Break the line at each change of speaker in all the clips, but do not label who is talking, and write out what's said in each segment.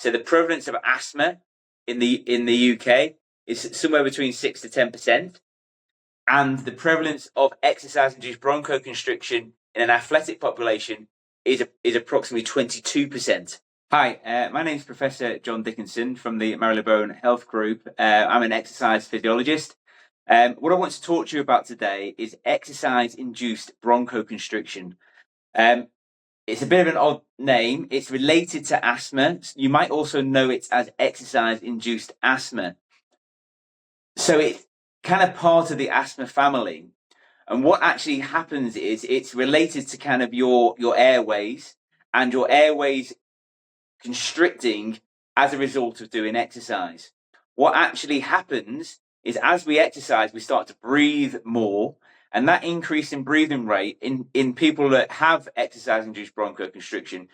So the prevalence of asthma in the UK is somewhere between 6 to 10%, and the prevalence of exercise-induced bronchoconstriction in an athletic population is approximately 22%. Hi, my name is Professor John Dickinson from the Marylebone Health Group. I'm an exercise physiologist. What I want to talk to you about today is exercise-induced bronchoconstriction. It's a bit of an odd name. It's related to asthma. You might also know it as exercise-induced asthma. So it's kind of part of the asthma family. And what actually happens is it's related to kind of your airways and your airways constricting as a result of doing exercise. What actually happens is as we exercise, we start to breathe more, and that increase in breathing rate in people that have exercise-induced bronchoconstriction,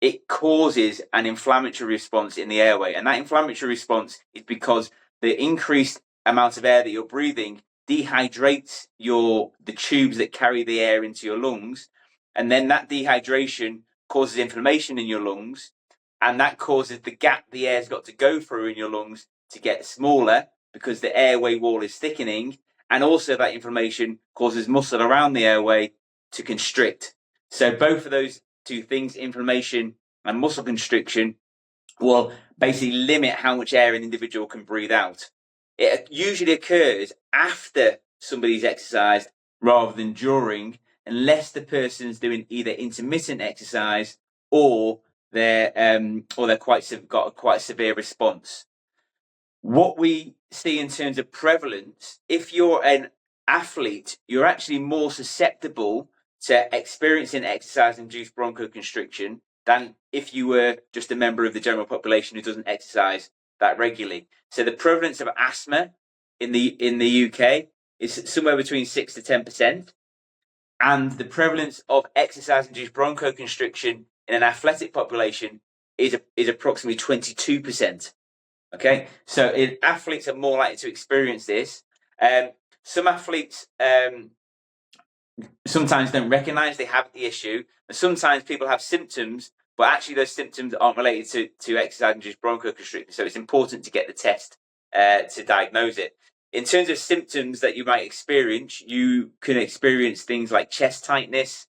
it causes an inflammatory response in the airway. And that inflammatory response is because the increased amount of air that you're breathing dehydrates the tubes that carry the air into your lungs, and then that dehydration causes inflammation in your lungs, and that causes the gap the air's got to go through in your lungs to get smaller because the airway wall is thickening, and also that inflammation causes muscle around the airway to constrict. So both of those two things, inflammation and muscle constriction, will basically limit how much air an individual can breathe out. It usually occurs after somebody's exercised rather than during, unless the person's doing either intermittent exercise or they're got a quite severe response. What we see in terms of prevalence, if you're an athlete, you're actually more susceptible to experiencing exercise-induced bronchoconstriction than if you were just a member of the general population who doesn't exercise that regularly. So the prevalence of asthma in the UK is somewhere between 6 to 10%, and the prevalence of exercise-induced bronchoconstriction in an athletic population is approximately 22%. Okay, so athletes are more likely to experience this. Some athletes sometimes don't recognise they have the issue, and sometimes people have symptoms, but actually those symptoms aren't related to exercise-induced bronchoconstriction. So it's important to get the test to diagnose it. In terms of symptoms that you might experience, you can experience things like chest tightness,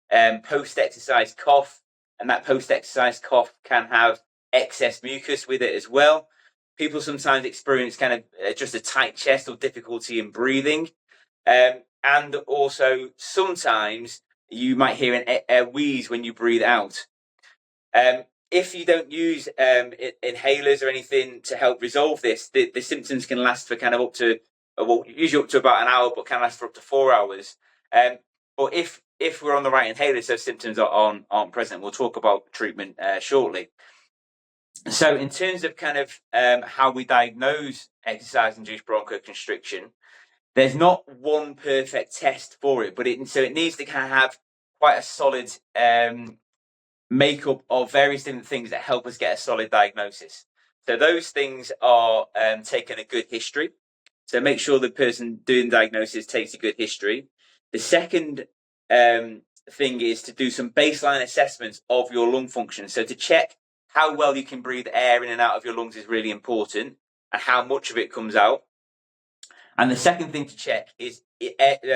post-exercise cough, and that post-exercise cough can have excess mucus with it as well. People sometimes experience kind of just a tight chest or difficulty in breathing. And also sometimes you might hear a wheeze when you breathe out. If you don't use inhalers or anything to help resolve this, the symptoms can last for kind of usually up to about an hour, but can last for up to 4 hours. But if we're on the right inhalers, those symptoms aren't present. We'll talk about treatment shortly. So in terms of kind of how we diagnose exercise-induced bronchoconstriction, there's not one perfect test for it, but it needs to kind of have quite a solid makeup of various different things that help us get a solid diagnosis. So those things are taking a good history. So make sure the person doing diagnosis takes a good history. The second thing is to do some baseline assessments of your lung function. So to check how well you can breathe air in and out of your lungs is really important, and how much of it comes out. And the second thing to check is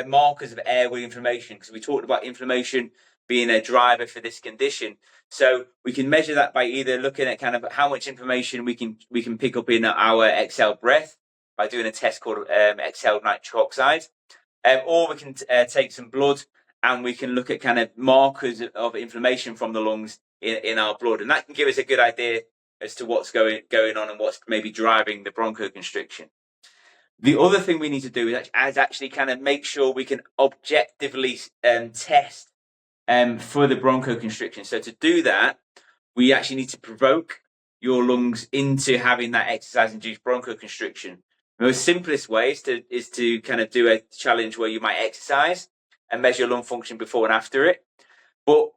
markers of airway inflammation, because we talked about inflammation being a driver for this condition. So we can measure that by either looking at kind of how much information we can pick up in our exhaled breath by doing a test called exhaled nitric oxide, or we can take some blood and we can look at kind of markers of inflammation from the lungs in our blood, and that can give us a good idea as to what's going on and what's maybe driving the bronchoconstriction. The other thing we need to do is actually kind of make sure we can objectively test for the bronchoconstriction. So to do that, we actually need to provoke your lungs into having that exercise-induced bronchoconstriction. The most simplest way is to kind of do a challenge where you might exercise and measure lung function before and after it. But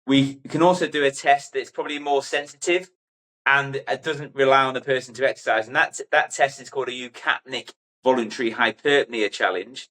we can also do a test that's probably more sensitive and it doesn't rely on the person to exercise. And that test is called a eukapnic voluntary hyperpnea challenge,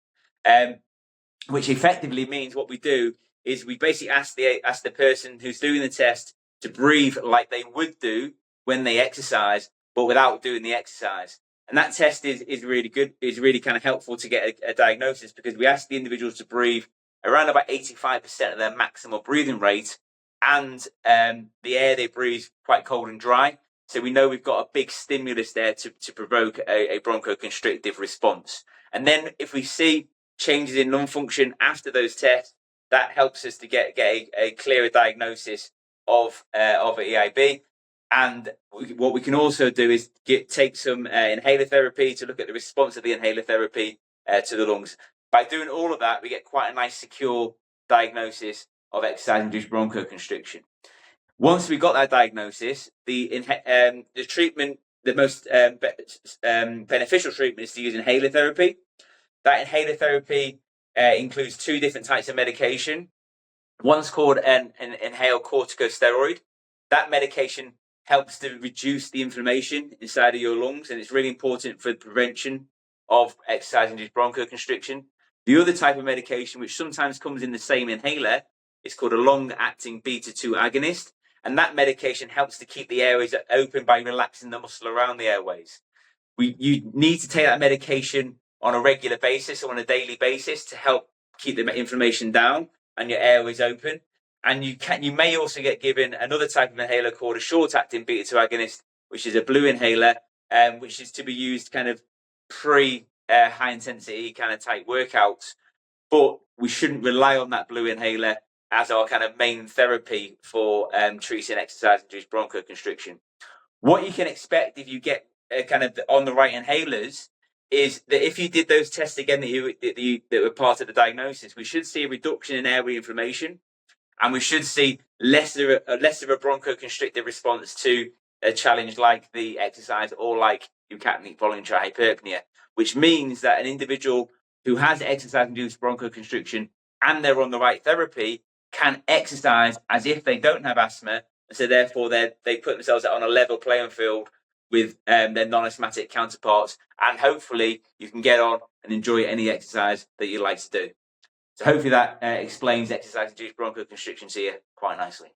which effectively means what we do is we basically ask the person who's doing the test to breathe like they would do when they exercise, but without doing the exercise. And that test is really good, is really kind of helpful to get a diagnosis, because we ask the individuals to breathe around about 85% of their maximal breathing rate, and the air they breathe is quite cold and dry. So we know we've got a big stimulus there to provoke a bronchoconstrictive response. And then if we see changes in lung function after those tests, that helps us to get a clearer diagnosis of EIB. And what we can also do is take some inhaler therapy to look at the response of the inhaler therapy to the lungs. By doing all of that, we get quite a nice secure diagnosis of exercise-induced bronchoconstriction. Once we got that diagnosis, the treatment, the most beneficial treatment is to use inhaler therapy. That inhaler therapy includes two different types of medication. One's called an inhaled corticosteroid. That medication helps to reduce the inflammation inside of your lungs, and it's really important for the prevention of exercise-induced bronchoconstriction. The other type of medication, which sometimes comes in the same inhaler, is called a long-acting beta-2 agonist, and that medication helps to keep the airways open by relaxing the muscle around the airways. You need to take that medication on a regular basis or on a daily basis to help keep the inflammation down and your airways open. And you may also get given another type of inhaler called a short-acting beta-2 agonist, which is a blue inhaler, which is to be used kind of pre-high-intensity kind of type workouts. But we shouldn't rely on that blue inhaler as our kind of main therapy for treating exercise-induced bronchoconstriction. What you can expect if you get kind of on the right inhalers is that if you did those tests again that were part of the diagnosis, we should see a reduction in airway inflammation, and we should see less of a bronchoconstrictive response to a challenge like the exercise or like eucapnic voluntary hyperpnea, which means that an individual who has exercise-induced bronchoconstriction and they're on the right therapy can exercise as if they don't have asthma, so therefore they put themselves on a level playing field with their non-asthmatic counterparts, and hopefully you can get on and enjoy any exercise that you like to do. So hopefully that explains exercise-induced bronchoconstriction to you quite nicely.